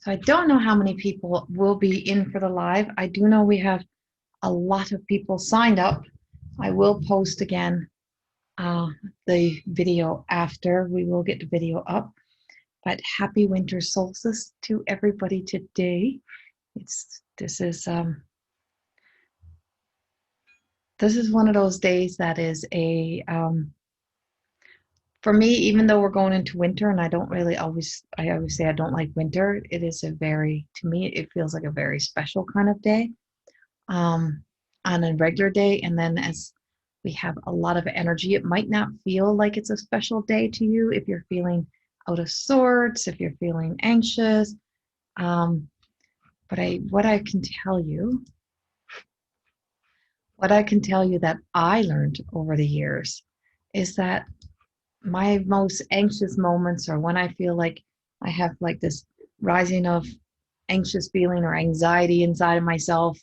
So I don't know how many people will be in for the live. I do know we have a lot of people signed up. I will post again the video after. We will get the video up. But happy winter solstice to everybody today. This is one of those days that is for me, even though we're going into winter, and I always say I don't like winter. It is to me, it feels like a very special kind of day on a regular day. And then as we have a lot of energy, it might not feel like it's a special day to you if you're feeling out of sorts, if you're feeling anxious. But what I can tell you that I learned over the years is that my most anxious moments are when I feel like I have like this rising of anxious feeling or anxiety inside of myself,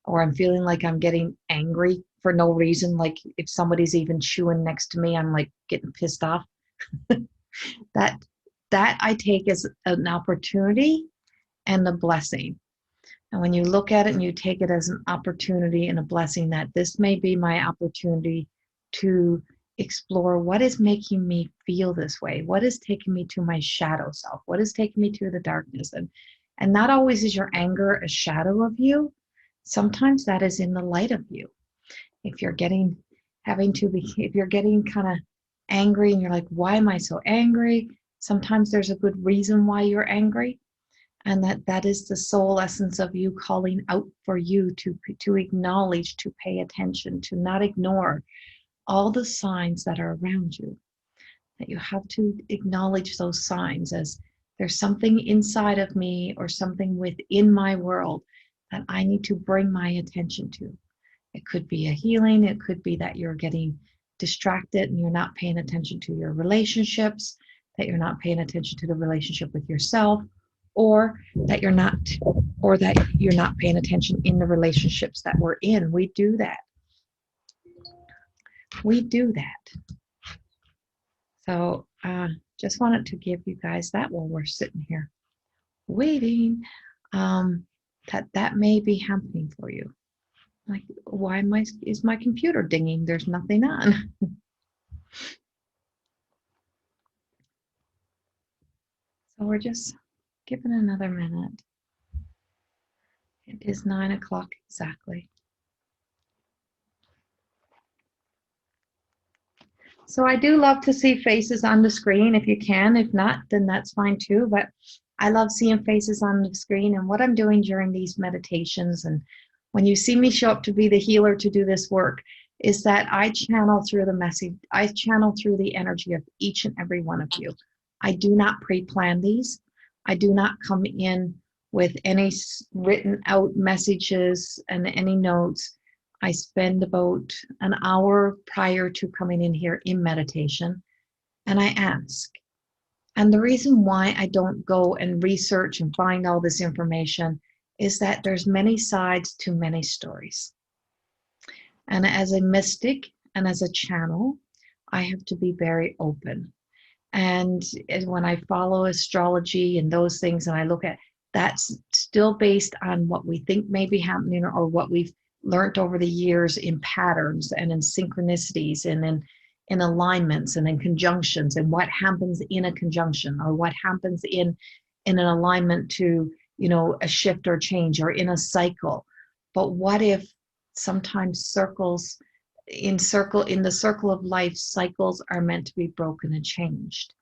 or I'm feeling like I'm getting angry for no reason. Like if somebody's even chewing next to me, I'm like getting pissed off. that I take as an opportunity and a blessing. And when you look at it and you take it as an opportunity and a blessing, that this may be my opportunity to explore what is making me feel this way, what is taking me to my shadow self, what is taking me to the darkness. And not always is your anger a shadow of you. Sometimes that is in the light of you. If you're getting kind of angry and you're like, why am I so angry? Sometimes there's a good reason why you're angry. And that is the soul essence of you calling out for you to acknowledge, to pay attention, to not ignore all the signs that are around you. That you have to acknowledge those signs as there's something inside of me or something within my world that I need to bring my attention to. It could be a healing. It could be that you're getting distracted and you're not paying attention to your relationships, that you're not paying attention to the relationship with yourself, or that you're not paying attention in the relationships that we're in. We do that. So just wanted to give you guys that while we're sitting here waiting, that may be happening for you. Like, why is my computer dinging? There's nothing on. So we're just giving another minute. It is 9 o'clock exactly. So I do love to see faces on the screen if you can. If not, then that's fine too. But I love seeing faces on the screen, and what I'm doing during these meditations, and when you see me show up to be the healer to do this work, is that I channel through the message. I channel through the energy of each and every one of you. I do not pre-plan these. I do not come in with any written out messages and any notes. I spend about an hour prior to coming in here in meditation, and I ask. And the reason why I don't go and research and find all this information is that there's many sides to many stories. And as a mystic and as a channel, I have to be very open. And when I follow astrology and those things, and I look at, that's still based on what we think may be happening or what we've learned over the years in patterns and in synchronicities and in alignments and in conjunctions, and what happens in a conjunction or what happens in an alignment to, a shift or change or in a cycle. But what if sometimes in the circle of life, cycles are meant to be broken and changed.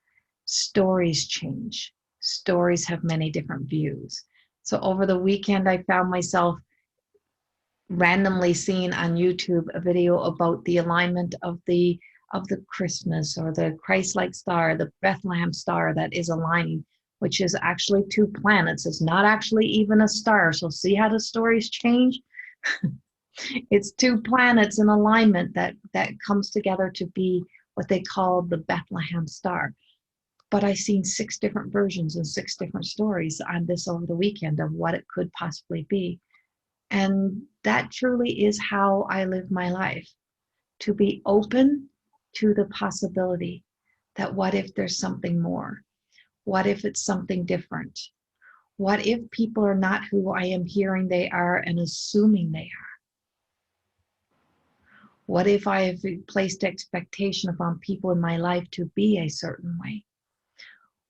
Stories change. Stories have many different views. So over the weekend, I found myself randomly seeing on YouTube a video about the alignment of the Christmas or the Christ-like star, the Bethlehem star that is aligning, which is actually two planets. It's not actually even a star. So see how the stories change? It's two planets in alignment that comes together to be what they call the Bethlehem star. But I've seen 6 different versions and 6 different stories on this over the weekend of what it could possibly be. And that truly is how I live my life, to be open to the possibility that what if there's something more? What if it's something different? What if people are not who I am hearing they are and assuming they are? What if I have placed expectation upon people in my life to be a certain way?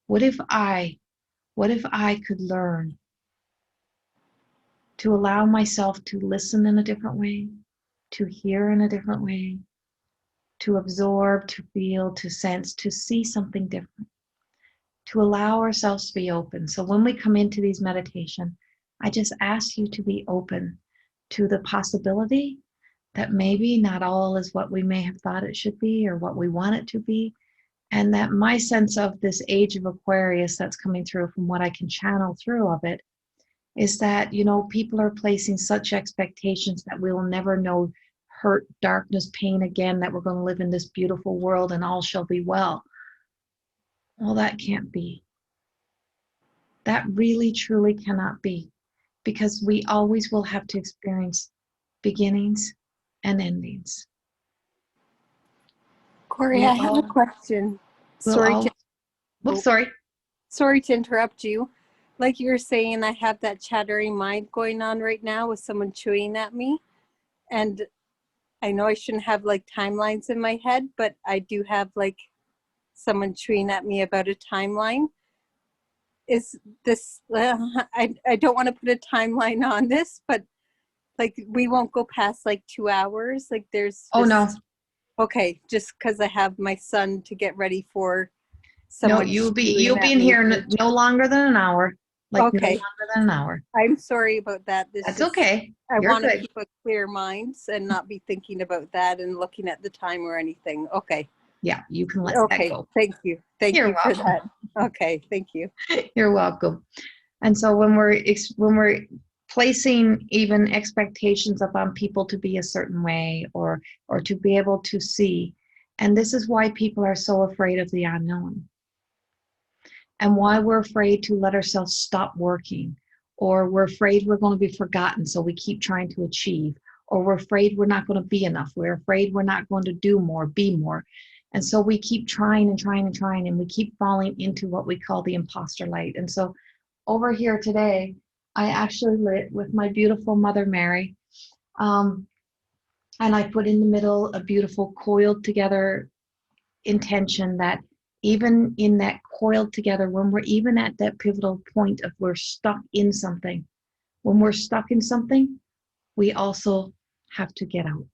What if I could learn to allow myself to listen in a different way, to hear in a different way, to absorb, to feel, to sense, to see something different, to allow ourselves to be open. So when we come into these meditation, I just ask you to be open to the possibility that maybe not all is what we may have thought it should be or what we want it to be. And that my sense of this age of Aquarius that's coming through from what I can channel through of it is that, you know, people are placing such expectations that we will never know hurt, darkness, pain again, that we're going to live in this beautiful world and all shall be well. Well, that can't be. That really, truly cannot be, because we always will have to experience beginnings and endings. Corrie, I have a question. Sorry to interrupt you. Like you were saying, I have that chattering mind going on right now with someone chewing at me. And I know I shouldn't have like timelines in my head, but I do have like someone chewing at me about a timeline. Is this, I don't want to put a timeline on this, but like we won't go past like 2 hours. Like there's Oh, no. Okay, just because I have my son to get ready for No, someone. you'll be in here no longer than an hour. Like okay. No longer than an hour. I'm sorry about that. That's okay. I want to keep a clear mind and not be thinking about that and looking at the time or anything. Okay. Yeah, you can let that go. Thank you. Thank you for that. Okay, thank you. You're welcome. And so when we're placing even expectations upon people to be a certain way or to be able to see, and this is why people are so afraid of the unknown, and why we're afraid to let ourselves stop working, or we're afraid we're going to be forgotten, so we keep trying to achieve, or we're afraid we're not going to be enough, we're afraid we're not going to do more, be more. And so we keep trying and trying and trying, and we keep falling into what we call the imposter light. And so over here today, I actually lit with my beautiful Mother Mary. And I put in the middle a beautiful coiled together intention that even in that coiled together, when we're even at that pivotal point of we're stuck in something, when we're stuck in something, we also have to get out.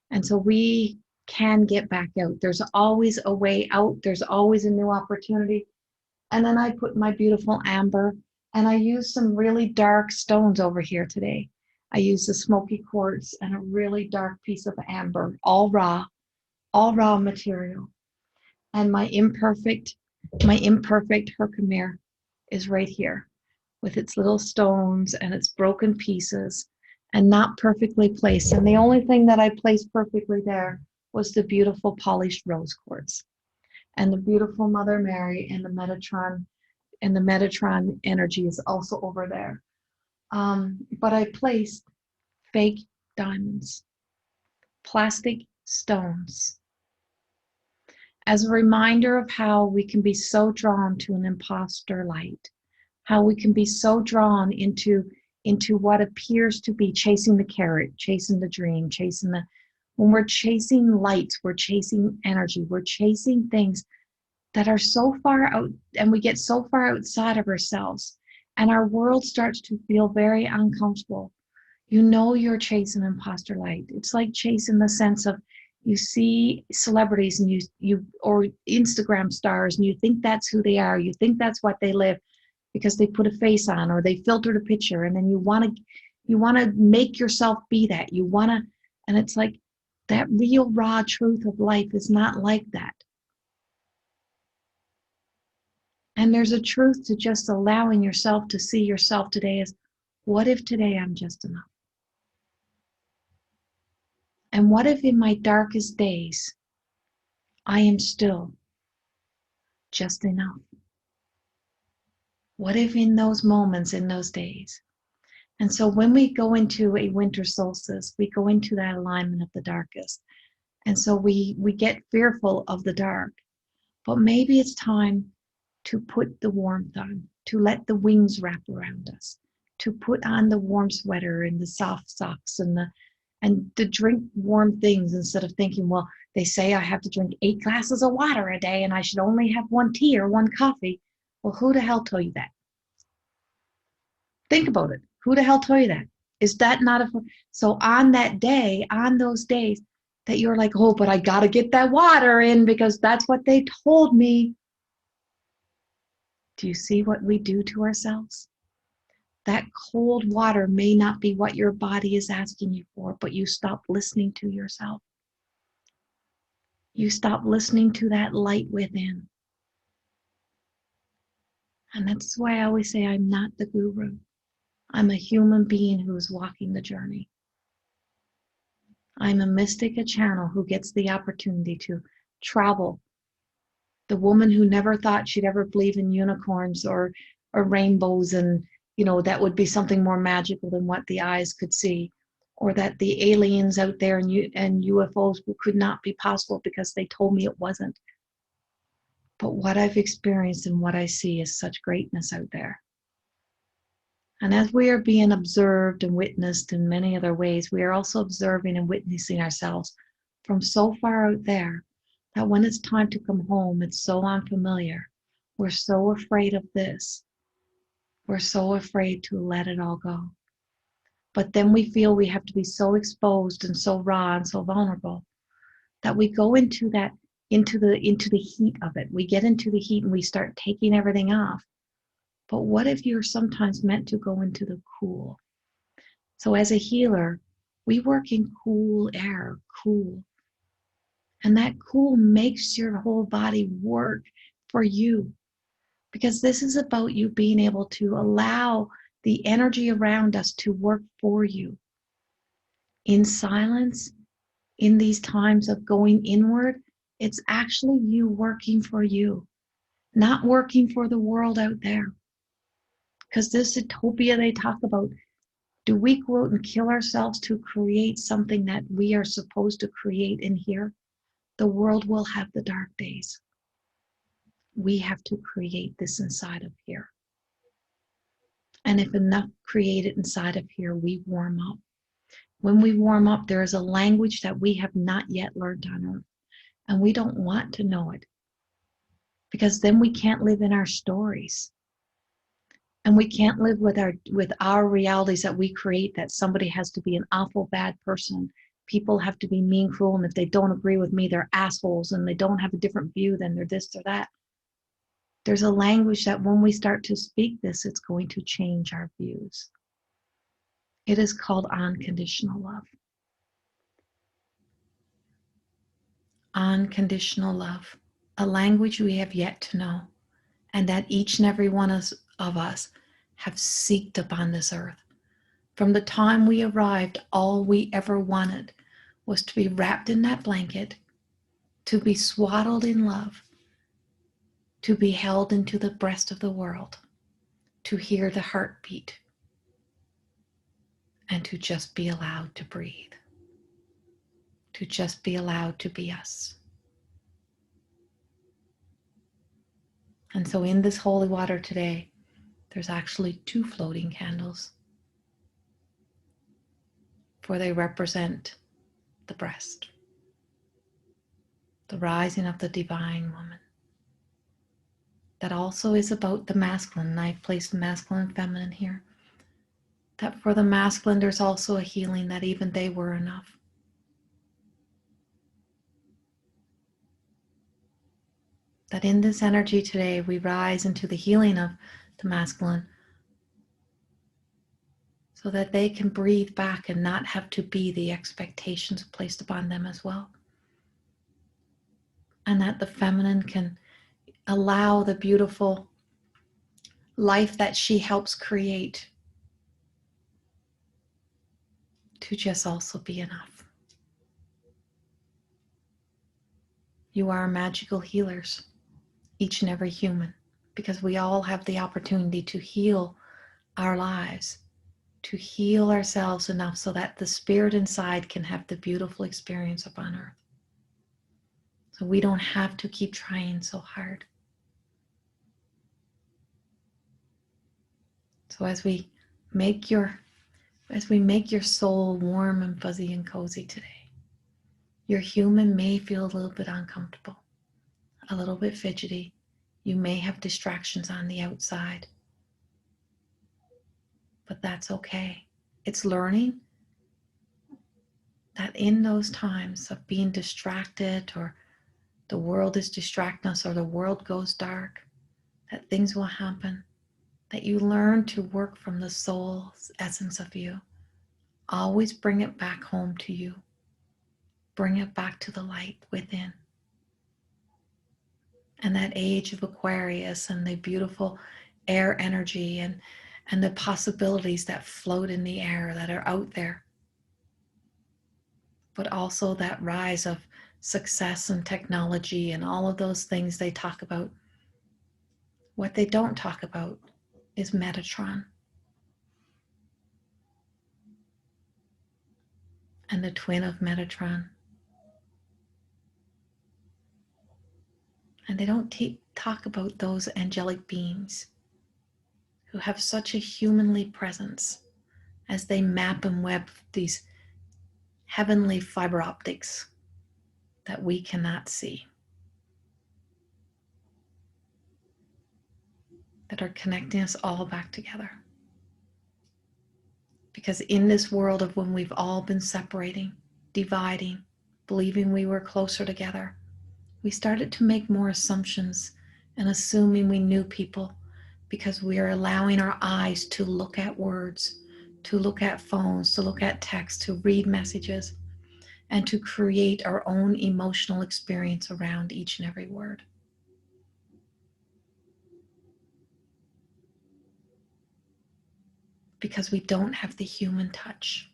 And so we can get back out. There's always a way out. There's always a new opportunity. And then I put my beautiful amber, and I used some really dark stones over here today. I used a smoky quartz and a really dark piece of amber, all raw material. And my imperfect Herkimer is right here with its little stones and its broken pieces and not perfectly placed. And the only thing that I placed perfectly there was the beautiful polished rose quartz and the beautiful Mother Mary, and the Metatron energy is also over there. But I placed fake diamonds, plastic stones, as a reminder of how we can be so drawn to an imposter light, how we can be so drawn into what appears to be chasing the carrot, chasing the dream, when we're chasing lights, we're chasing energy, we're chasing things that are so far out, and we get so far outside of ourselves, and our world starts to feel very uncomfortable. You know you're chasing imposter light. It's like chasing the sense of, you see celebrities and you or Instagram stars, and you think that's who they are. You think that's what they live because they put a face on or they filtered a picture, and then you want to make yourself be that. And it's like that real raw truth of life is not like that. And there's a truth to just allowing yourself to see yourself today as, what if today I'm just enough? And what if in my darkest days, I am still just enough? What if in those moments, in those days? And so when we go into a winter solstice, we go into that alignment of the darkest. And so we get fearful of the dark. But maybe it's time to put the warmth on. to let the wings wrap around us, to put on the warm sweater and the soft socks and to drink warm things instead of thinking, well, they say I have to drink 8 glasses of water a day and I should only have 1 tea or 1 coffee. Well, who the hell told you that? Think about it. Who the hell told you that? Is that not a... So on that day, on those days that you're like, oh, but I got to get that water in because that's what they told me. Do you see what we do to ourselves? That cold water may not be what your body is asking you for, but you stop listening to yourself. You stop listening to that light within. And that's why I always say I'm not the guru. I'm a human being who is walking the journey. I'm a mystic, a channel who gets the opportunity to travel. The woman who never thought she'd ever believe in unicorns or rainbows, and that would be something more magical than what the eyes could see, or that the aliens out there and UFOs could not be possible because they told me it wasn't. But what I've experienced and what I see is such greatness out there. And as we are being observed and witnessed in many other ways, we are also observing and witnessing ourselves from so far out there that when it's time to come home, it's so unfamiliar. We're so afraid of this. We're so afraid to let it all go. But then we feel we have to be so exposed and so raw and so vulnerable that we go into the heat of it. We get into the heat and we start taking everything off. But what if you're sometimes meant to go into the cool? So as a healer, we work in cool air, cool. And that cool makes your whole body work for you. Because this is about you being able to allow the energy around us to work for you. In silence, in these times of going inward, it's actually you working for you, not working for the world out there. Because this utopia they talk about, do we go out and kill ourselves to create something that we are supposed to create in here? The world will have the dark days. We have to create this inside of here. And if enough created inside of here, we warm up. When we warm up, there is a language that we have not yet learned on earth. And we don't want to know it. Because then we can't live in our stories. And we can't live with our realities that we create, that somebody has to be an awful bad person. People have to be mean, cruel, and if they don't agree with me, they're assholes, and they don't have a different view, then they're this or that. There's a language that when we start to speak this, it's going to change our views. It is called unconditional love. Unconditional love, a language we have yet to know, and that each and every one of us have seeked upon this earth. From the time we arrived, all we ever wanted was to be wrapped in that blanket, to be swaddled in love, to be held into the breast of the world, to hear the heartbeat, and to just be allowed to breathe, to just be allowed to be us. And so in this holy water today, there's actually 2 floating candles, for they represent the breast, the rising of the divine woman. That also is about the masculine, and I've placed masculine and feminine here. That for the masculine, there's also a healing that even they were enough. That in this energy today, we rise into the healing of the masculine so that they can breathe back and not have to be the expectations placed upon them as well. And that the feminine can allow the beautiful life that she helps create to just also be enough. You are magical healers, each and every human, because we all have the opportunity to heal our lives, to heal ourselves enough so that the spirit inside can have the beautiful experience upon earth. So we don't have to keep trying so hard. So as we make your soul warm and fuzzy and cozy today, your human may feel a little bit uncomfortable, a little bit fidgety. You may have distractions on the outside, but that's okay. It's learning that in those times of being distracted, or the world is distracting us, or the world goes dark, that things will happen, that you learn to work from the soul's essence of you. Always bring it back home to you. Bring it back to the light within. And that age of Aquarius and the beautiful air energy and the possibilities that float in the air that are out there. But also that rise of success and technology and all of those things they talk about. What they don't talk about is Metatron and the twin of Metatron. And they don't talk about those angelic beings who have such a humanly presence as they map and web these heavenly fiber optics that we cannot see, that are connecting us all back together. Because in this world of when we've all been separating, dividing, believing we were closer together, we started to make more assumptions and assuming we knew people, because we are allowing our eyes to look at words, to look at phones, to look at text, to read messages, and to create our own emotional experience around each and every word. Because we don't have the human touch,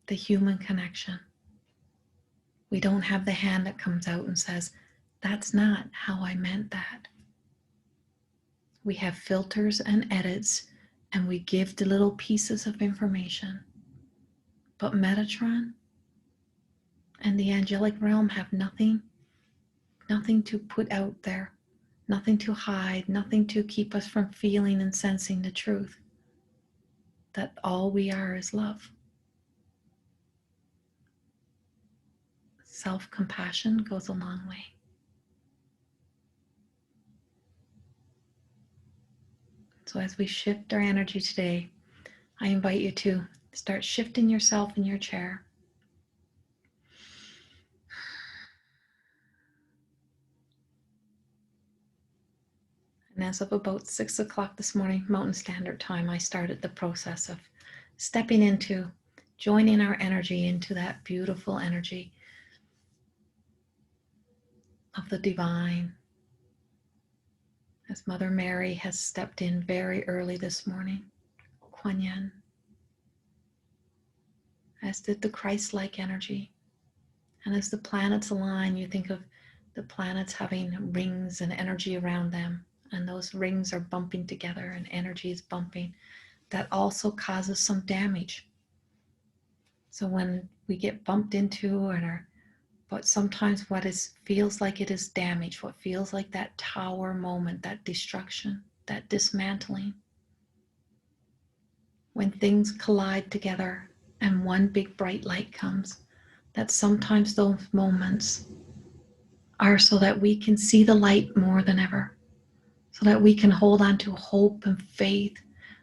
the human connection. We don't have the hand that comes out and says, that's not how I meant that. We have filters and edits, and we give the little pieces of information. But Metatron and the angelic realm have nothing to put out there, nothing to hide, nothing to keep us from feeling and sensing the truth, that all we are is love. Self-compassion goes a long way. So as we shift our energy today, I invite you to start shifting yourself in your chair. And as of about 6 o'clock this morning, Mountain Standard Time, I started the process of stepping into, joining our energy into that beautiful energy of the divine. As Mother Mary has stepped in very early this morning, Kuan Yin, as did the Christ-like energy. And as the planets align, you think of the planets having rings and energy around them, and those rings are bumping together and energy is bumping. That also causes some damage. So when we get bumped into but sometimes what feels like it is damage, what feels like that tower moment, that destruction, that dismantling, when things collide together and one big bright light comes, that sometimes those moments are so that we can see the light more than ever, so that we can hold on to hope and faith,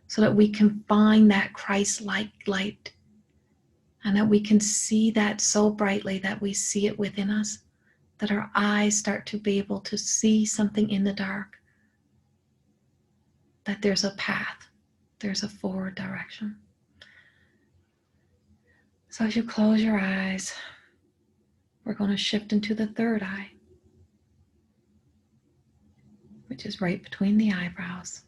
so that we can find that Christ-like light, and that we can see that so brightly that we see it within us, that our eyes start to be able to see something in the dark, that there's a path, there's a forward direction. So as you close your eyes, we're going to shift into the third eye, which is right between the eyebrows.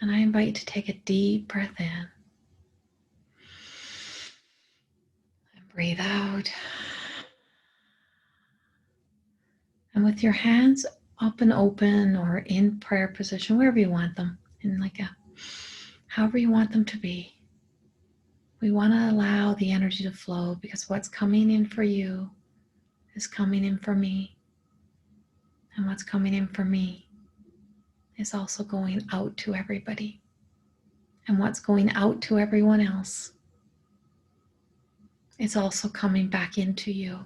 And I invite you to take a deep breath in and breathe out. And with your hands up and open or in prayer position, wherever you want them, however you want them to be, we want to allow the energy to flow, because what's coming in for you is coming in for me. And what's coming in for me is also going out to everybody. And what's going out to everyone else is also coming back into you.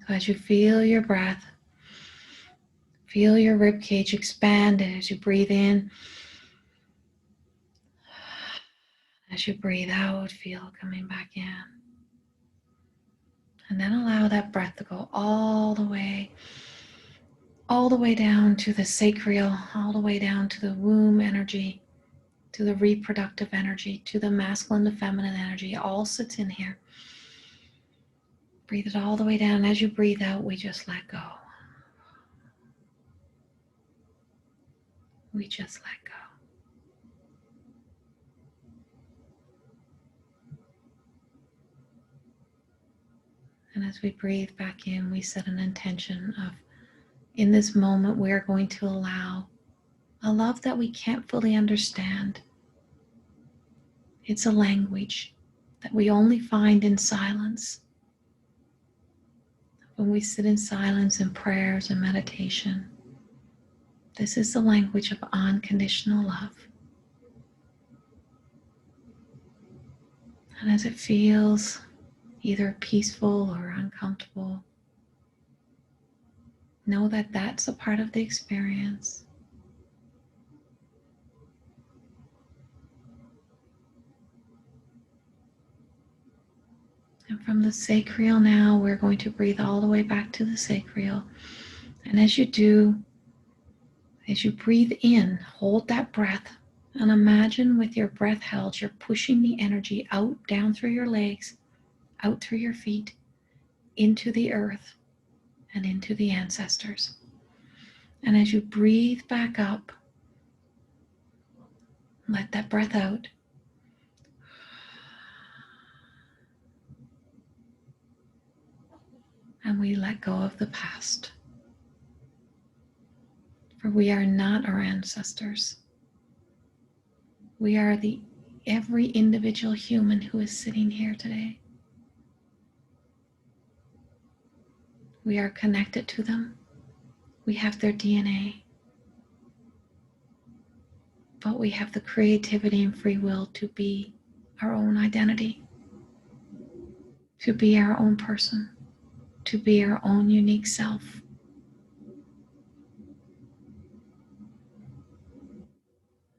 So as you feel your breath, feel your rib cage expand as you breathe in. As you breathe out, feel coming back in. And then allow that breath to go all the way down to the sacral, all the way down to the womb energy, to the reproductive energy, to the masculine, the feminine energy. It all sits in here. Breathe it all the way down. As you breathe out, we just let go. We just let go. And as we breathe back in, we set an intention of, in this moment, we are going to allow a love that we can't fully understand. It's a language that we only find in silence. When we sit in silence in prayers and meditation, this is the language of unconditional love. And as it feels either peaceful or uncomfortable, know that that's a part of the experience. And from the sacral now, we're going to breathe all the way back to the sacral. And as you do, as you breathe in, hold that breath and imagine with your breath held, you're pushing the energy out, down through your legs, out through your feet, into the earth and into the ancestors. And as you breathe back up, let that breath out. And we let go of the past. For we are not our ancestors. We are every individual human who is sitting here today. We are connected to them. We have their DNA. But we have the creativity and free will to be our own identity, to be our own person, to be our own unique self.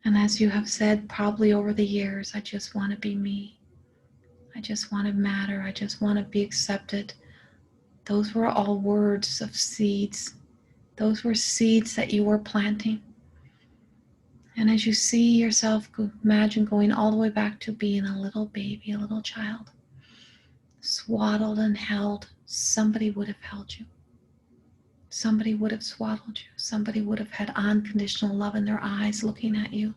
And as you have said probably over the years, I just want to be me. I just want to matter. I just want to be accepted. Those were all words of seeds. Those were seeds that you were planting. And as you see yourself, imagine going all the way back to being a little baby, a little child, swaddled and held. Somebody would have held you. Somebody would have swaddled you. Somebody would have had unconditional love in their eyes looking at you.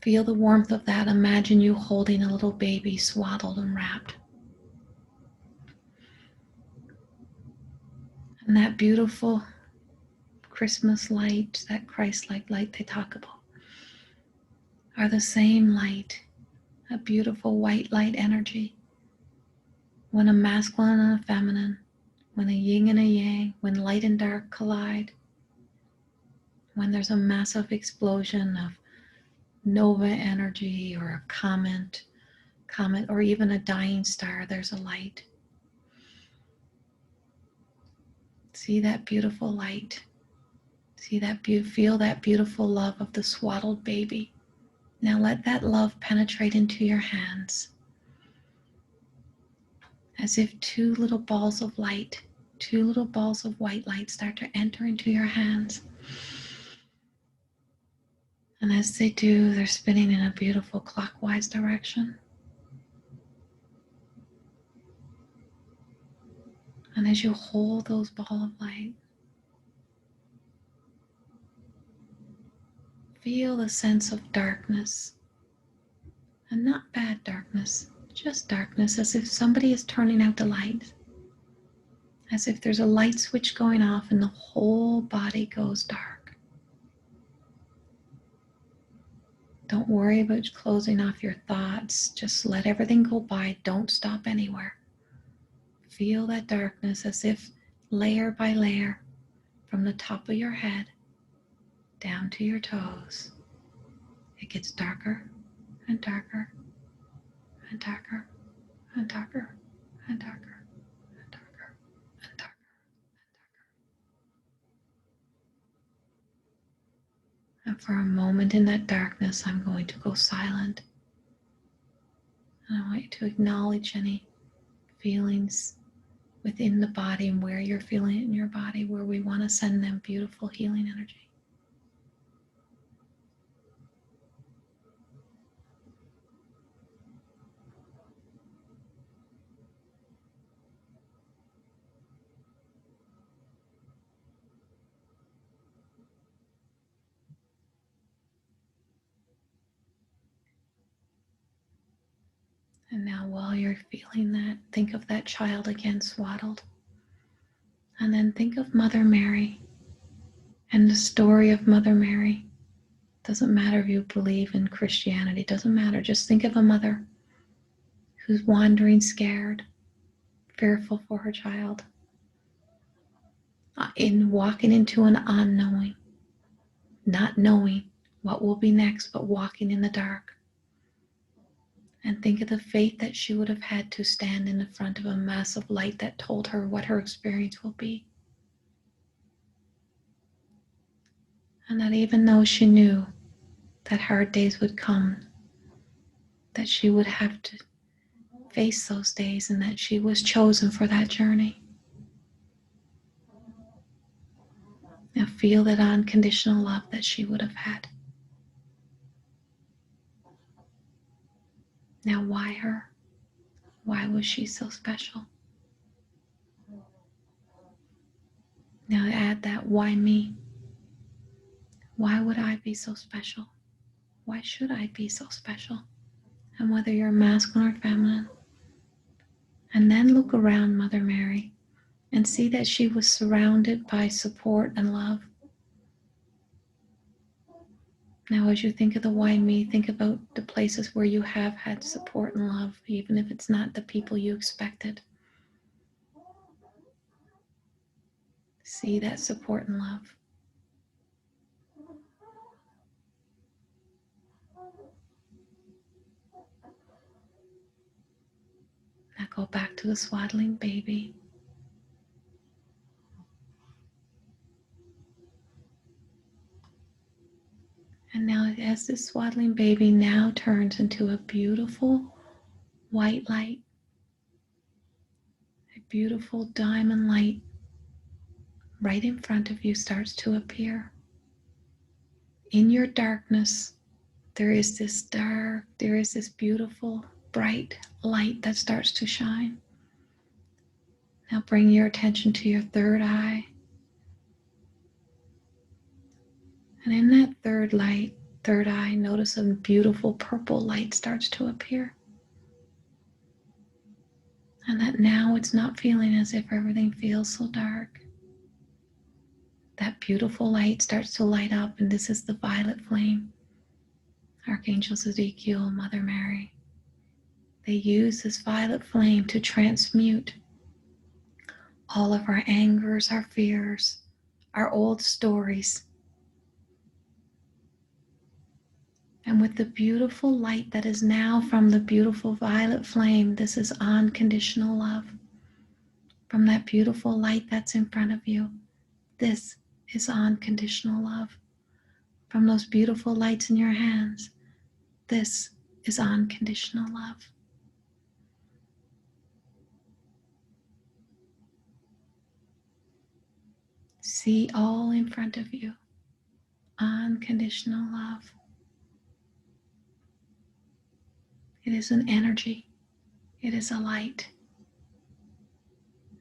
Feel the warmth of that. Imagine you holding a little baby swaddled and wrapped. And that beautiful Christmas light, that Christ-like light they talk about, are the same light, a beautiful white light energy. When a masculine and a feminine, when a yin and a yang, when light and dark collide, when there's a massive explosion of nova energy or a comet, or even a dying star, there's a light. See that beautiful light. See that feel that beautiful love of the swaddled baby. Now let that love penetrate into your hands as if two little balls of light, two little balls of white light start to enter into your hands. And as they do, they're spinning in a beautiful clockwise direction. And as you hold those balls of light, feel the sense of darkness. And not bad darkness, just darkness, as if somebody is turning out the light. As if there's a light switch going off and the whole body goes dark. Don't worry about closing off your thoughts. Just let everything go by. Don't stop anywhere. Feel that darkness as if layer by layer, from the top of your head down to your toes. It gets darker and darker and darker and darker and darker and darker and darker. And for a moment in that darkness, I'm going to go silent. And I want you to acknowledge any feelings within the body and where you're feeling it in your body, where we want to send them beautiful healing energy. And now while you're feeling that, think of that child again swaddled. And then think of Mother Mary and the story of Mother Mary. Doesn't matter if you believe in Christianity, doesn't matter. Just think of a mother who's wandering, scared, fearful for her child, in walking into an unknowing, not knowing what will be next, but walking in the dark. And think of the faith that she would have had to stand in the front of a massive light that told her what her experience will be. And that even though she knew that hard days would come, that she would have to face those days, and that she was chosen for that journey. Now feel that unconditional love that she would have had. Now why her? Why was she so special? Now add that, why me? Why would I be so special? Why should I be so special? And whether you're masculine or feminine. And then look around Mother Mary and see that she was surrounded by support and love. Now as you think of the why me, think about the places where you have had support and love, even if it's not the people you expected. See that support and love. Now go back to the swaddling baby. And now as this swaddling baby now turns into a beautiful white light, a beautiful diamond light right in front of you starts to appear. In your darkness, there is this beautiful bright light that starts to shine. Now bring your attention to your third eye. And in that third eye, notice a beautiful purple light starts to appear. And that now it's not feeling as if everything feels so dark. That beautiful light starts to light up, and this is the violet flame. Archangel Ezekiel, Mother Mary. They use this violet flame to transmute all of our angers, our fears, our old stories. And with the beautiful light that is now from the beautiful violet flame, this is unconditional love. From that beautiful light that's in front of you, this is unconditional love. From those beautiful lights in your hands, this is unconditional love. See all in front of you, unconditional love. It is an energy. It is a light.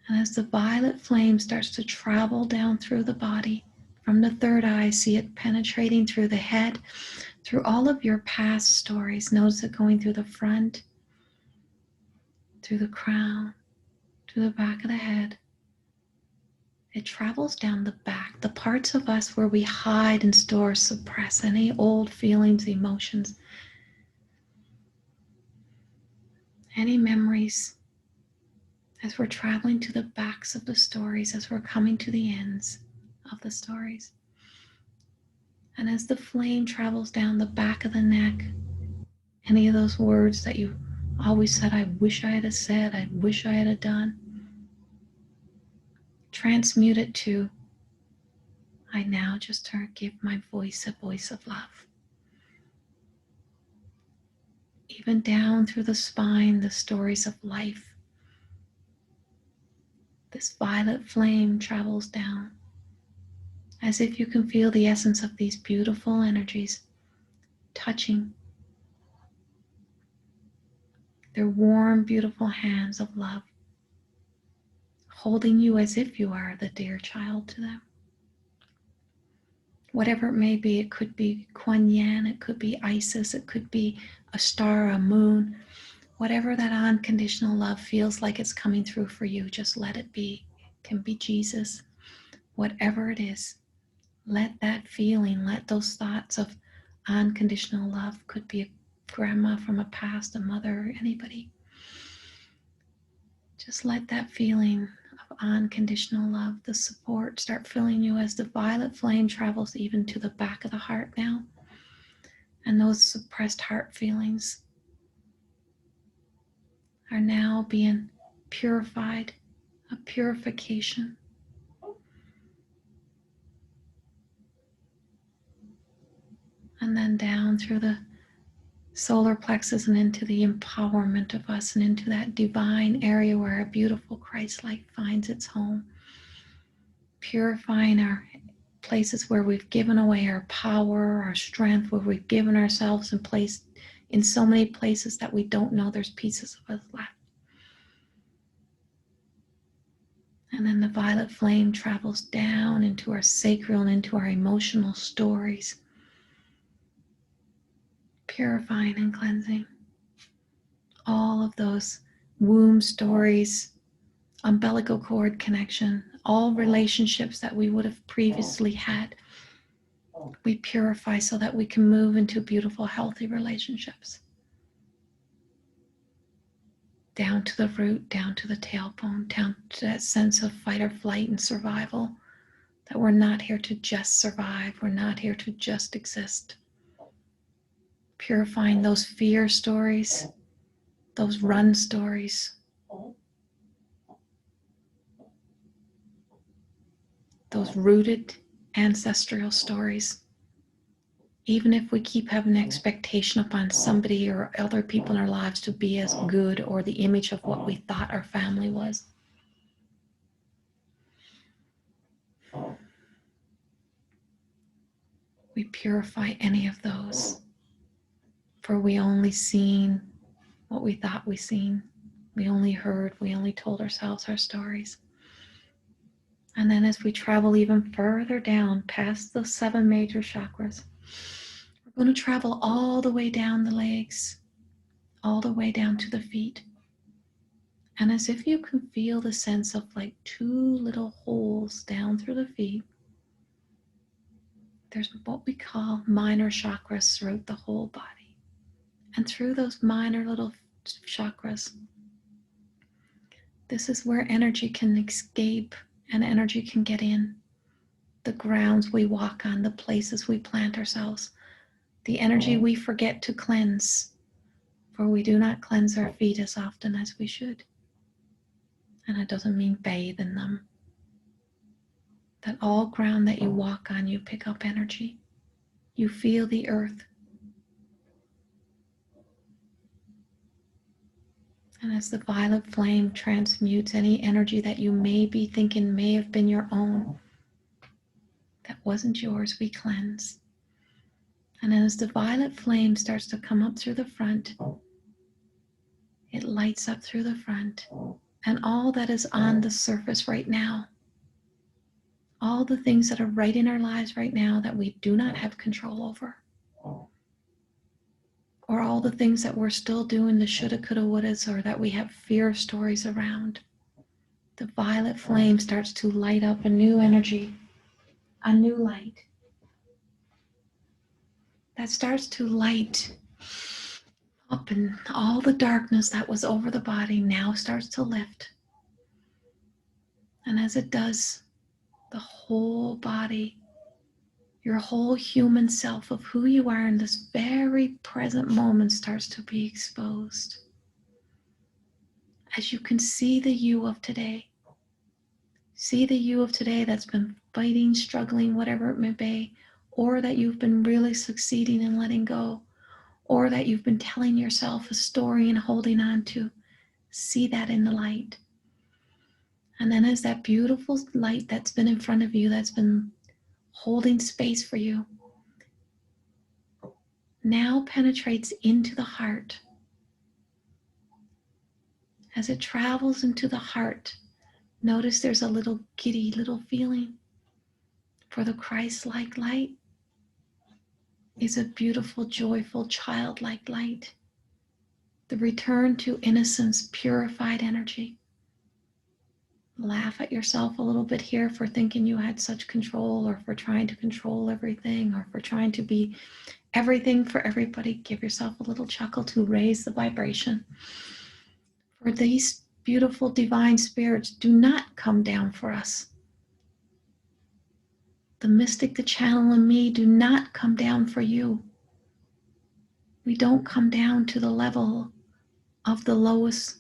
And as the violet flame starts to travel down through the body, from the third eye, see it penetrating through the head, through all of your past stories. Notice it going through the front, through the crown, to the back of the head. It travels down the back, the parts of us where we hide and store, suppress any old feelings, emotions, any memories, as we're traveling to the backs of the stories, as we're coming to the ends of the stories. And as the flame travels down the back of the neck, any of those words that you always said, I wish I had said, I wish I had done, transmute it to, I now just give my voice a voice of love. Even down through the spine, the stories of life. This violet flame travels down, as if you can feel the essence of these beautiful energies touching their warm, beautiful hands of love, holding you as if you are the dear child to them. Whatever it may be, it could be Kuan Yin, it could be Isis, it could be a star, a moon. Whatever that unconditional love feels like it's coming through for you, just let it be. It can be Jesus. Whatever it is, let that feeling, let those thoughts of unconditional love, could be a grandma from a past, a mother, anybody. Just let that feeling of unconditional love, the support, start filling you as the violet flame travels even to the back of the heart now. And those suppressed heart feelings are now being purified, a purification. And then down through the solar plexus and into the empowerment of us and into that divine area where a beautiful Christ light finds its home. Purifying our places where we've given away our power, our strength, where we've given ourselves and placed in so many places that we don't know there's pieces of us left. And then the violet flame travels down into our sacral and into our emotional stories, purifying and cleansing all of those womb stories, umbilical cord connection, all relationships that we would have previously had. We purify so that we can move into beautiful, healthy relationships. Down to the root, down to the tailbone, down to that sense of fight or flight and survival, that we're not here to just survive, we're not here to just exist. Purifying those fear stories, those run stories, those rooted ancestral stories. Even if we keep having an expectation upon somebody or other people in our lives to be as good or the image of what we thought our family was. We purify any of those, for we only seen what we thought we seen. We only heard, we only told ourselves our stories. And then as we travel even further down past the 7 major chakras, we're going to travel all the way down the legs, all the way down to the feet. And as if you can feel the sense of like 2 little holes down through the feet, there's what we call minor chakras throughout the whole body. And through those minor little chakras, this is where energy can escape and energy can get in. The grounds we walk on, the places we plant ourselves, the energy we forget to cleanse, for we do not cleanse our feet as often as we should. And it doesn't mean bathe in them. That all ground that you walk on, you pick up energy. You feel the earth. And as the violet flame transmutes any energy that you may be thinking may have been your own, that wasn't yours, we cleanse. And as the violet flame starts to come up through the front, it lights up through the front. And all that is on the surface right now, all the things that are right in our lives right now that we do not have control over, or all the things that we're still doing, the shoulda, coulda, wouldas, or that we have fear stories around, the violet flame starts to light up a new energy, a new light that starts to light up, and all the darkness that was over the body now starts to lift. And as it does, the whole body, your whole human self of who you are in this very present moment starts to be exposed. As you can see the you of today, see the you of today that's been fighting, struggling, whatever it may be, or that you've been really succeeding in letting go, or that you've been telling yourself a story and holding on to. See that in the light. And then as that beautiful light that's been in front of you, that's been holding space for you, now penetrates into the heart. As it travels into the heart, notice there's a little giddy little feeling. For the Christ-like light is a beautiful, joyful, childlike light. The return to innocence, purified energy. Laugh at yourself a little bit here for thinking you had such control, or for trying to control everything, or for trying to be everything for everybody. Give yourself a little chuckle to raise the vibration. For these beautiful divine spirits do not come down for us. The mystic, the channel, and me do not come down for you. We don't come down to the level of the lowest.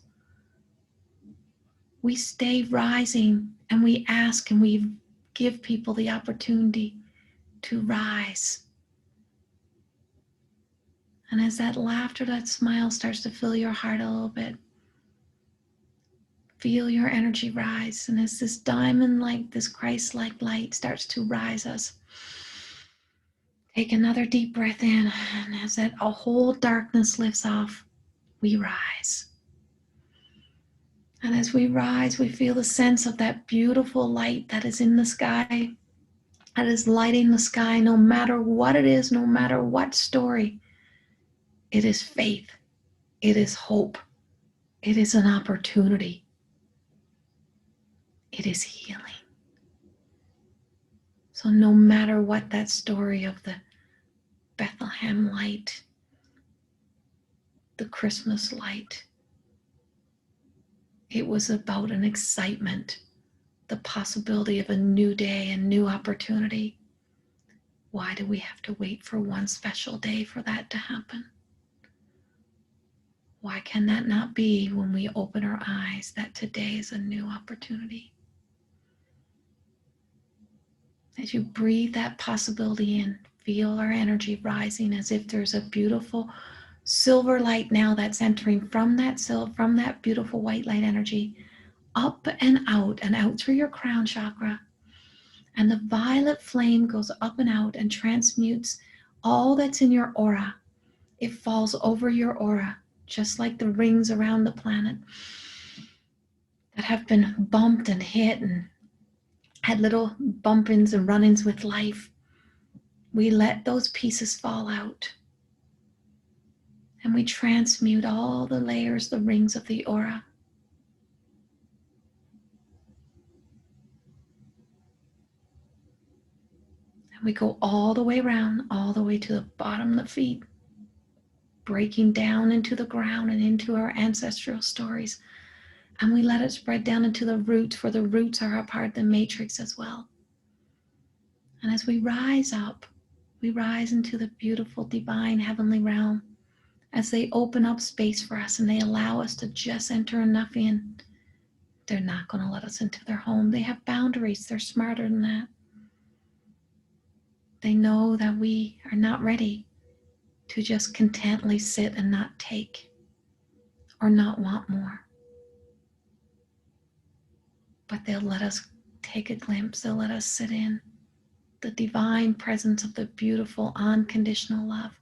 We stay rising, and we ask and we give people the opportunity to rise. And as that laughter, that smile starts to fill your heart a little bit, feel your energy rise. And as this diamond light, this Christ-like light starts to rise us, take another deep breath in. And as that whole darkness lifts off, we rise. And as we rise, we feel the sense of that beautiful light that is in the sky, that is lighting the sky, no matter what it is, no matter what story. It is faith. It is hope. It is an opportunity. It is healing. So no matter what that story of the Bethlehem light, the Christmas light, it was about an excitement, the possibility of a new day, a new opportunity. Why do we have to wait for one special day for that to happen? Why can that not be when we open our eyes that today is a new opportunity? As you breathe that possibility in, feel our energy rising as if there's a beautiful silver light now that's entering from that beautiful white light energy up and out through your crown chakra. And the violet flame goes up and out and transmutes all that's in your aura. It falls over your aura, just like the rings around the planet that have been bumped and hit and had little bump-ins and run-ins with life. We let those pieces fall out. And we transmute all the layers, the rings of the aura. And we go all the way around, all the way to the bottom of the feet, breaking down into the ground and into our ancestral stories. And we let it spread down into the roots, for the roots are a part of the matrix as well. And as we rise up, we rise into the beautiful divine heavenly realm. As they open up space for us and they allow us to just enter enough in, they're not going to let us into their home. They have boundaries. They're smarter than that. They know that we are not ready to just contently sit and not take or not want more. But they'll let us take a glimpse. They'll let us sit in the divine presence of the beautiful unconditional love.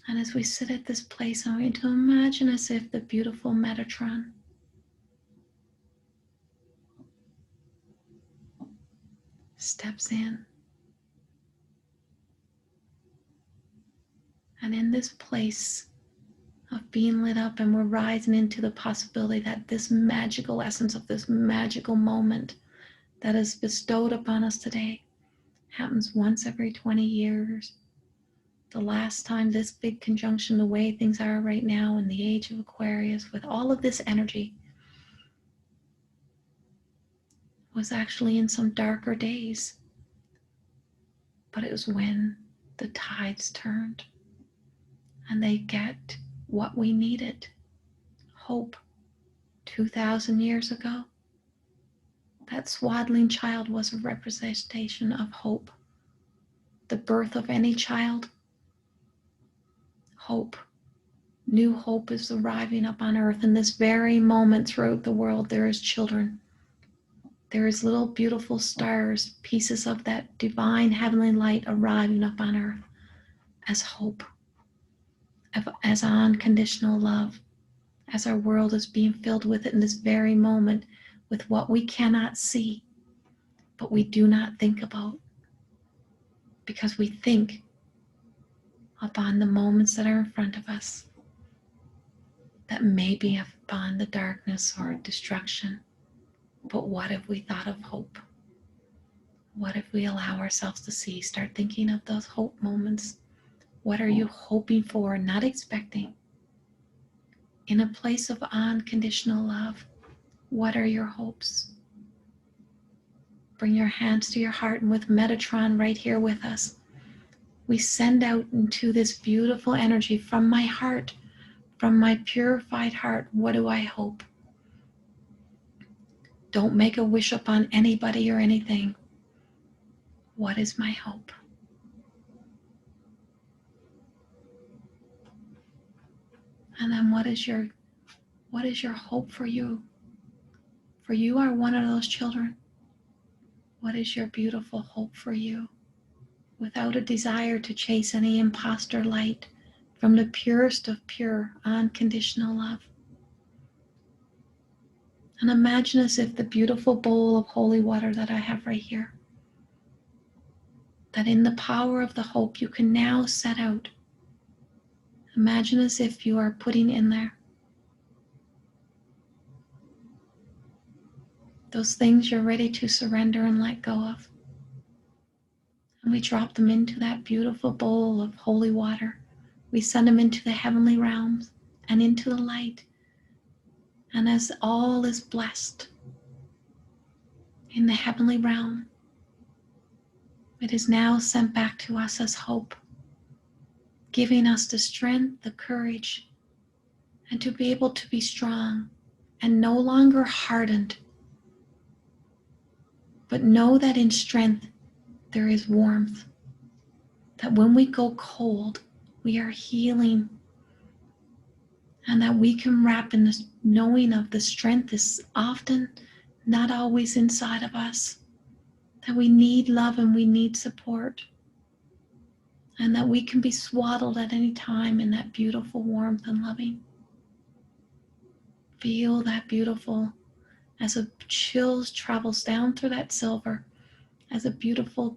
And as we sit at this place, I want you to imagine as if the beautiful Metatron steps in. And in this place of being lit up, and we're rising into the possibility that this magical essence of this magical moment that is bestowed upon us today happens once every 20 years. The last time this big conjunction, the way things are right now in the age of Aquarius, with all of this energy, was actually in some darker days, but it was when the tides turned and they get what we needed. Hope. 2,000 years ago, that swaddling child was a representation of hope. The birth of any child, hope. New hope is arriving up on earth. In this very moment throughout the world, there is children. There is little beautiful stars, pieces of that divine heavenly light arriving up on earth as hope, as unconditional love, as our world is being filled with it in this very moment, with what we cannot see, but we do not think about, because we think upon the moments that are in front of us, that may be upon the darkness or destruction. But what if we thought of hope? What if we allow ourselves to see, start thinking of those hope moments? What are you hoping for, not expecting? In a place of unconditional love, what are your hopes? Bring your hands to your heart, and with Metatron right here with us, we send out into this beautiful energy from my heart, from my purified heart. What do I hope? Don't make a wish upon anybody or anything. What is my hope? And then what is your hope for you? For you are one of those children. What is your beautiful hope for you? Without a desire to chase any imposter light, from the purest of pure, unconditional love. And imagine as if the beautiful bowl of holy water that I have right here, that in the power of the hope you can now set out. Imagine as if you are putting in there those things you're ready to surrender and let go of. And we drop them into that beautiful bowl of holy water. We send them into the heavenly realms and into the light. And as all is blessed in the heavenly realm, it is now sent back to us as hope, giving us the strength, the courage, and to be able to be strong and no longer hardened, but know that in strength there is warmth, that when we go cold, we are healing, and that we can wrap in this knowing of the strength is often not always inside of us, that we need love and we need support, and that we can be swaddled at any time in that beautiful warmth and loving. Feel that beautiful as a chills travels down through that silver, as a beautiful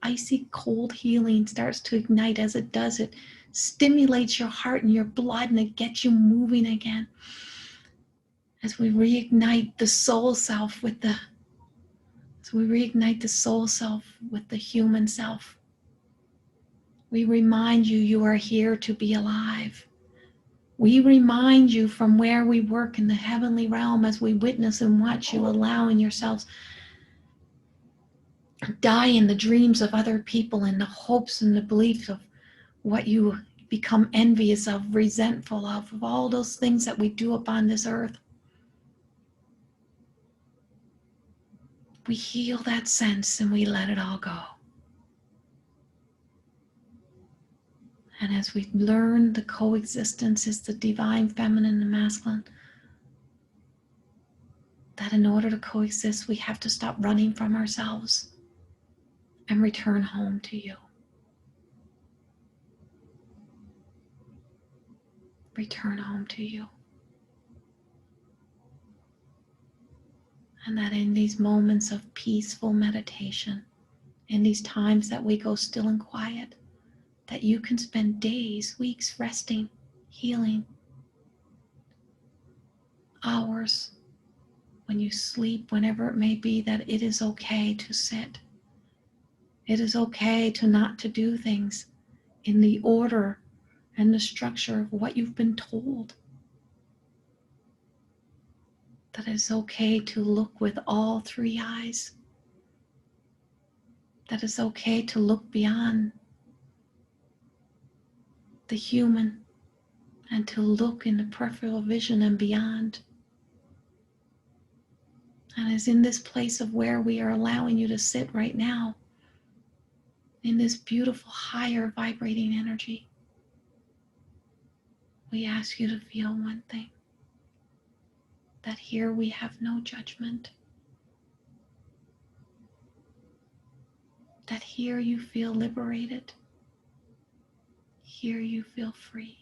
icy cold healing starts to ignite. As it does, it stimulates your heart and your blood, and it gets you moving again. As we reignite the soul self with the human self, we remind you you are here to be alive. We remind you from where we work in the heavenly realm, as we witness and watch you allowing yourselves die in the dreams of other people and the hopes and the beliefs of what you become envious of, resentful of all those things that we do upon this earth. We heal that sense and we let it all go. And as we learn the coexistence is the divine feminine and masculine, that in order to coexist, we have to stop running from ourselves and return home to you. Return home to you. And that in these moments of peaceful meditation, in these times that we go still and quiet, that you can spend days, weeks resting, healing, hours when you sleep, whenever it may be, that it is okay to sit. It is okay to not to do things in the order and the structure of what you've been told. That it's okay to look with all three eyes. That it's okay to look beyond the human and to look in the peripheral vision and beyond. And it's in this place of where we are allowing you to sit right now, in this beautiful, higher vibrating energy. We ask you to feel one thing, that here we have no judgment, that here you feel liberated, here you feel free.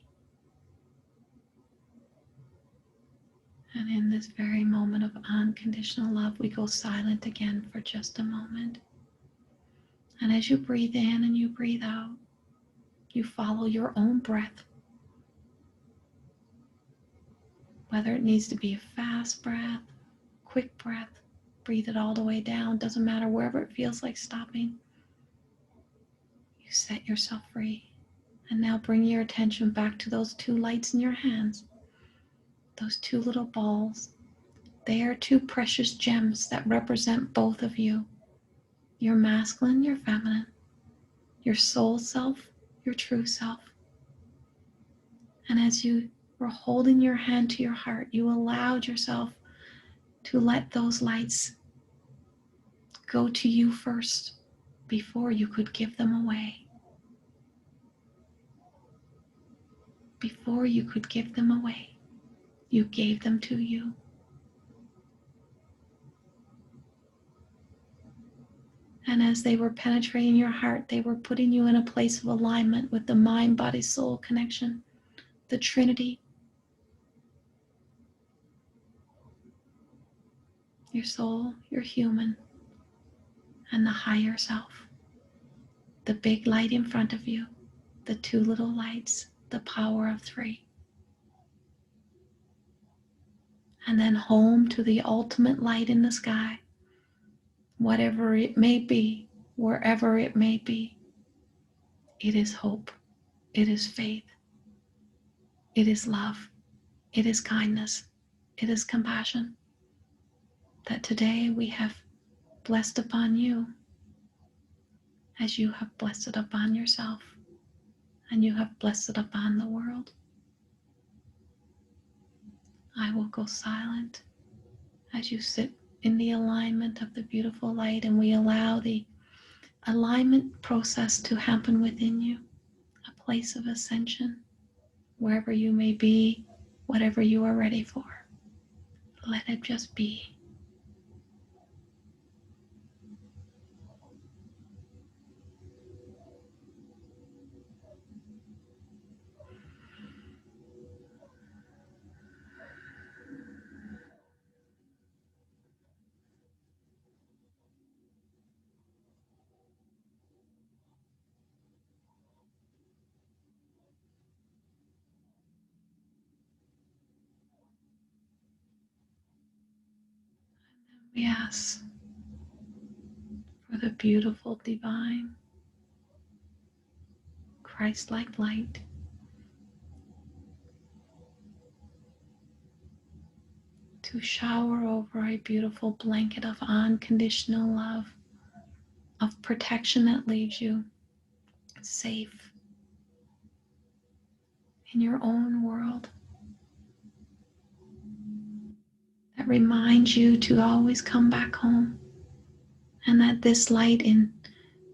And in this very moment of unconditional love, we go silent again for just a moment. And as you breathe in and you breathe out, you follow your own breath. Whether it needs to be a fast breath, quick breath, breathe it all the way down, doesn't matter, wherever it feels like stopping. You set yourself free. And now bring your attention back to those two lights in your hands, those two little balls. They are two precious gems that represent both of you, your masculine, your feminine, your soul self, your true self. And as you were holding your hand to your heart, you allowed yourself to let those lights go to you first before you could give them away. Before you could give them away, you gave them to you. And as they were penetrating your heart, they were putting you in a place of alignment with the mind, body, soul connection, the Trinity, your soul, your human, and the higher self. The big light in front of you, the two little lights, the power of three. And then home to the ultimate light in the sky, whatever it may be, wherever it may be. It is hope, it is faith, it is love, it is kindness, it is compassion. That today we have blessed upon you as you have blessed it upon yourself and you have blessed it upon the world. I will go silent as you sit in the alignment of the beautiful light, and we allow the alignment process to happen within you, a place of ascension, wherever you may be, whatever you are ready for. Let it just be. We ask for the beautiful, divine, Christ-like light to shower over a beautiful blanket of unconditional love, of protection that leaves you safe in your own world, that reminds you to always come back home, and that this light in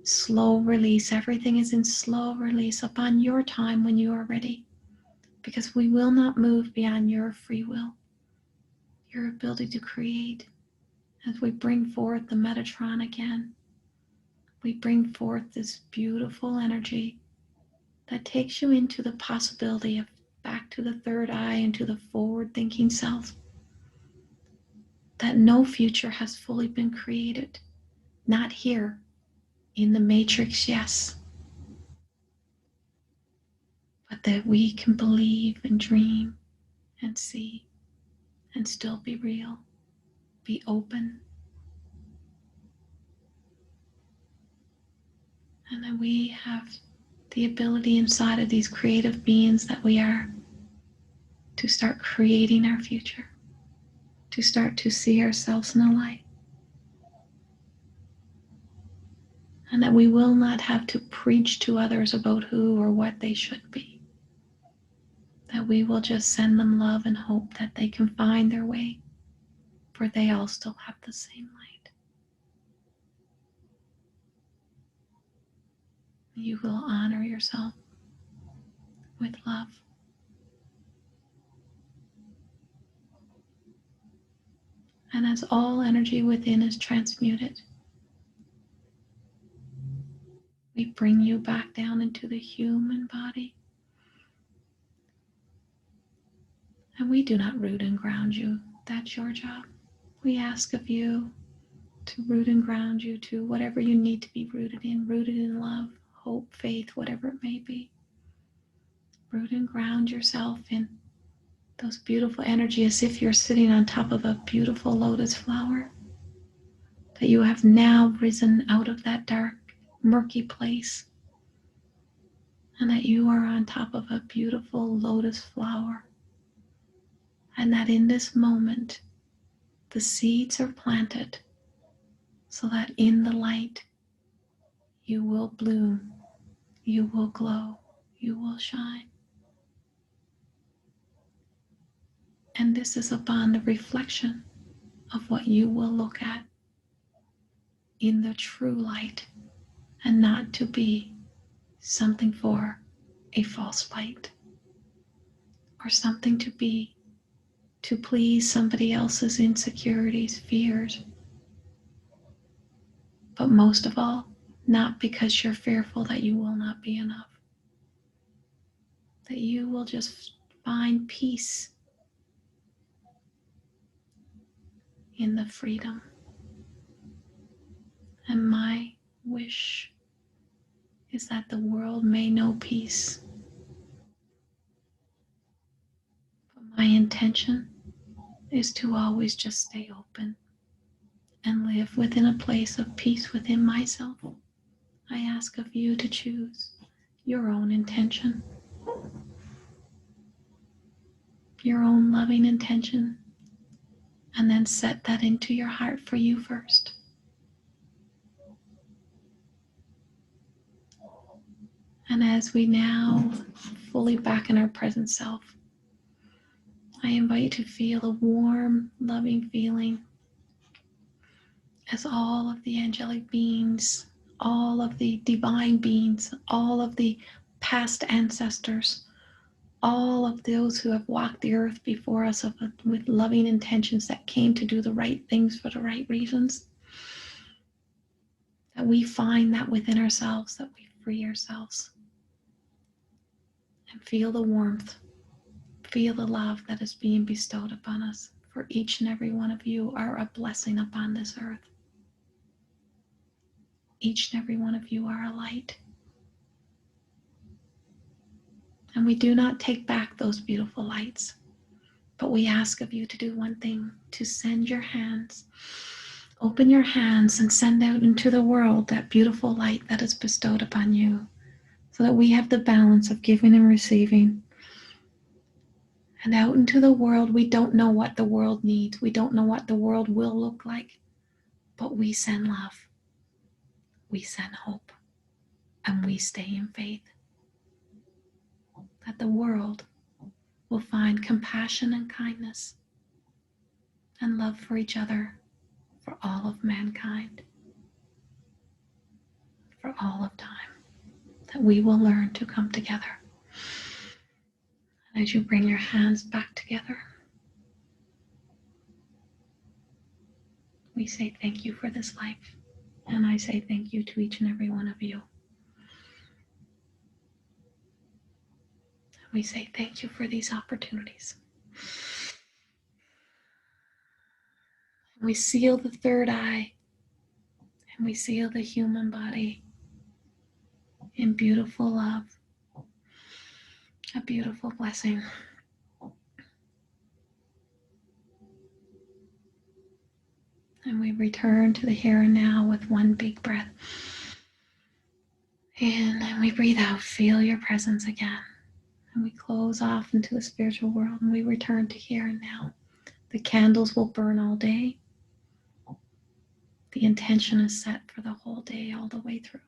slow release, everything is in slow release upon your time when you are ready, because we will not move beyond your free will, your ability to create. As we bring forth the Metatron again, we bring forth this beautiful energy that takes you into the possibility of back to the third eye, into the forward thinking self, that no future has fully been created, not here in the matrix, yes, but that we can believe and dream and see and still be real, be open, and that we have the ability inside of these creative beings that we are to start creating our future, to start to see ourselves in the light. And that we will not have to preach to others about who or what they should be. That we will just send them love and hope that they can find their way, for they all still have the same light. You will honor yourself with love. And as all energy within is transmuted, we bring you back down into the human body. And we do not root and ground you. That's your job. We ask of you to root and ground you to whatever you need to be rooted in love, hope, faith, whatever it may be. Root and ground yourself in those beautiful energy as if you're sitting on top of a beautiful lotus flower. That you have now risen out of that dark, murky place. And that you are on top of a beautiful lotus flower. And that in this moment, the seeds are planted so that in the light, you will bloom, you will glow, you will shine. And this is upon the reflection of what you will look at in the true light, and not to be something for a false light, or something to be to please somebody else's insecurities, fears. But most of all, not because you're fearful that you will not be enough. That you will just find peace in the freedom. And my wish is that the world may know peace. But my intention is to always just stay open and live within a place of peace within myself. I ask of you to choose your own intention, your own loving intention, and then set that into your heart for you first. And as we now fully back in our present self, I invite you to feel a warm, loving feeling as all of the angelic beings, all of the divine beings, all of the past ancestors, all of those who have walked the earth before us with loving intentions that came to do the right things for the right reasons, that we find that within ourselves, that we free ourselves and feel the warmth, feel the love that is being bestowed upon us. For each and every one of you are a blessing upon this earth. Each and every one of you are a light. And we do not take back those beautiful lights, but we ask of you to do one thing, to send your hands, open your hands and send out into the world that beautiful light that is bestowed upon you, so that we have the balance of giving and receiving. And out into the world, we don't know what the world needs. We don't know what the world will look like, but we send love, we send hope, and we stay in faith that the world will find compassion and kindness and love for each other, for all of mankind, for all of time, that we will learn to come together. And as you bring your hands back together, we say thank you for this life. And I say thank you to each and every one of you. We say thank you for these opportunities. We seal the third eye, and we seal the human body in beautiful love, a beautiful blessing. And we return to the here and now with one big breath. In, and we breathe out, feel your presence again. And we close off into the spiritual world, and we return to here and now. The candles will burn all day. The intention is set for the whole day, all the way through.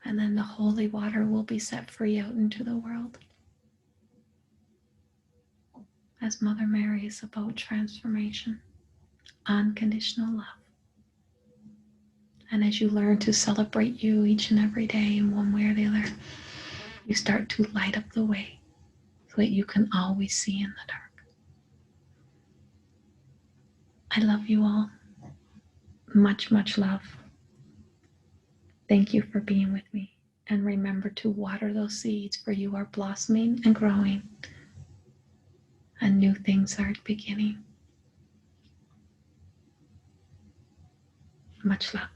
And then the holy water will be set free out into the world. As Mother Mary is about transformation, unconditional love. And as you learn to celebrate you each and every day in one way or the other, you start to light up the way so that you can always see in the dark. I love you all. Much, much love. Thank you for being with me. And remember to water those seeds, for you are blossoming and growing, and new things are beginning. Much love.